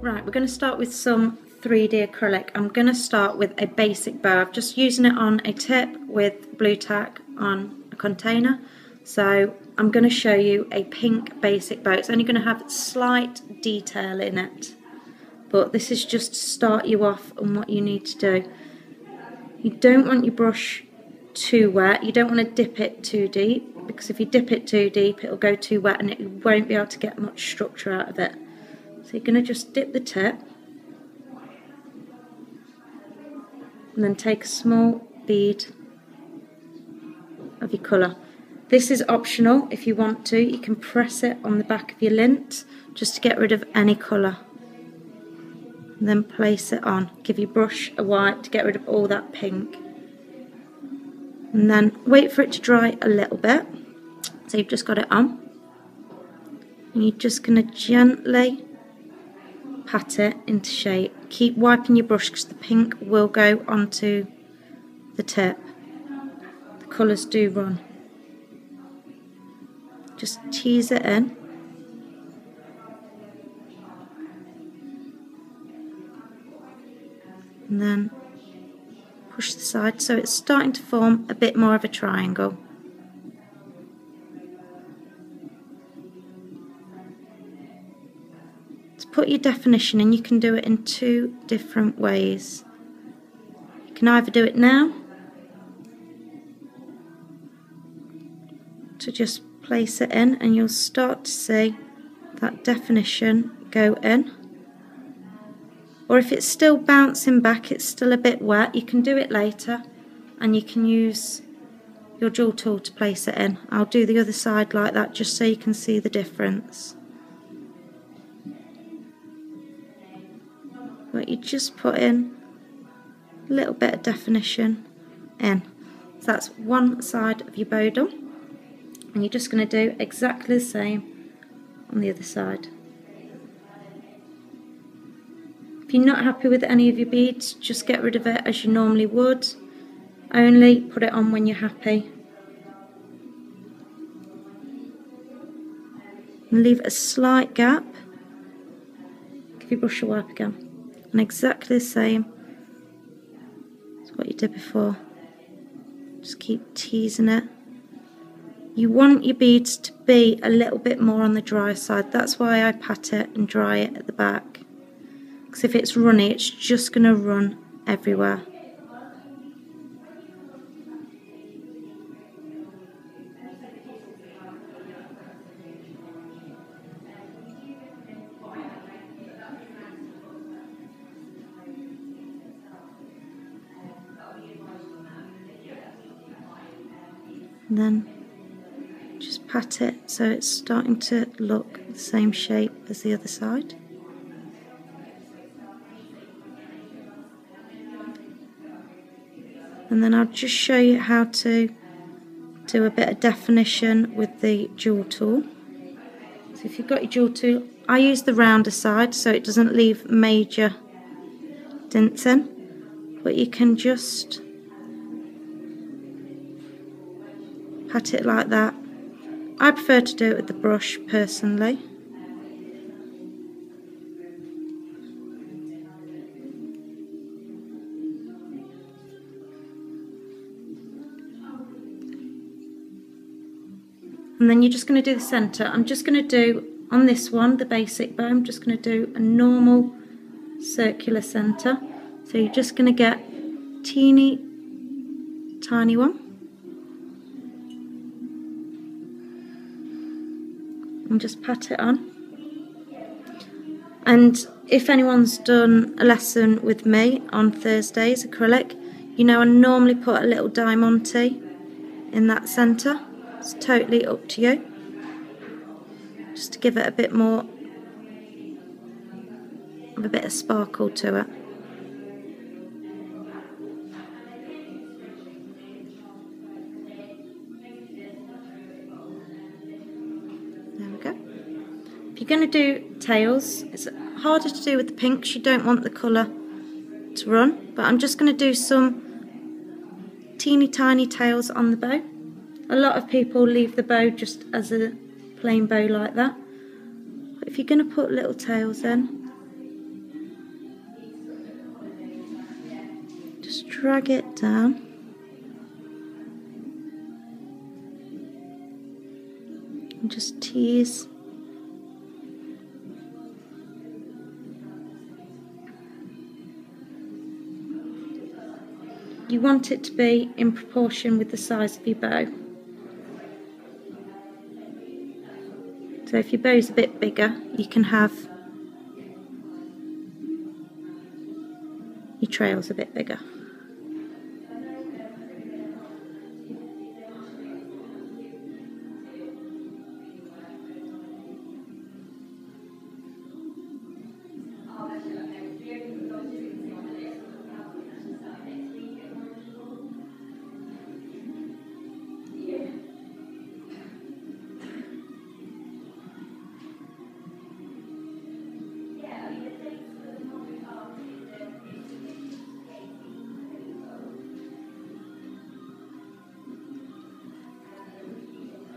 Right, we're going to start with some 3D acrylic. I'm going to start with a basic bow. I'm just using it on a tip with blue tack on a container. So I'm going to show you a pink basic bow. It's only going to have slight detail in it, but this is just to start you off on what you need to do. You don't want your brush too wet. You don't want to dip it too deep, because if you dip it too deep it'll go too wet and it won't be able to get much structure out of it. So you're going to just dip the tip and then take a small bead of your colour. This is optional. If you want to, you can press it on the back of your lint just to get rid of any colour. And then place it on. Give your brush a wipe to get rid of all that pink. And then wait for it to dry a little bit. So you've just got it on. And you're just going to gently pat it into shape. Keep wiping your brush because the pink will go onto the tip. The colours do run. Just tease it in. And then push the side so it's starting to form a bit more of a triangle. To put your definition in, you can do it in two different ways. You can either do it now, to just place it in and you'll start to see that definition go in. Or if it's still bouncing back, it's still a bit wet, you can do it later and you can use your jewel tool to place it in. I'll do the other side like that just so you can see the difference. But you just put in a little bit of definition in. So that's one side of your bow done. And you're just going to do exactly the same on the other side. If you're not happy with any of your beads, just get rid of it as you normally would. Only put it on when you're happy. And leave a slight gap. Give your brush a wipe again. And exactly the same as what you did before. Just keep teasing it. You want your beads to be a little bit more on the dry side. That's why I pat it and dry it at the back. Because if it's runny, it's just going to run everywhere. And then just pat it so it's starting to look the same shape as the other side. And then I'll just show you how to do a bit of definition with the jewel tool. So if you've got your jewel tool, I use the rounder side so it doesn't leave major dents in, but you can just pat it like that. I prefer to do it with the brush personally. And then you're just going to do the centre. I'm just going to do, on this one, the basic bow, I'm just going to do a normal circular centre. So you're just going to get a teeny tiny one. And just pat it on. And if anyone's done a lesson with me on Thursdays, acrylic, you know I normally put a little diamante in that centre. It's totally up to you. Just to give it a bit more of a bit of sparkle to it. There we go. If you're going to do tails, it's harder to do with the pinks. You don't want the colour to run, but I'm just going to do some teeny tiny tails on the bow. A lot of people leave the bow just as a plain bow like that. But if you're going to put little tails in, just drag it down. And just tease. You want it to be in proportion with the size of your bow. So if your bow's a bit bigger, you can have your trails a bit bigger.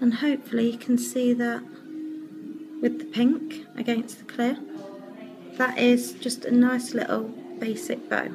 And hopefully you can see that with the pink against the clear. That is just a nice little basic bow.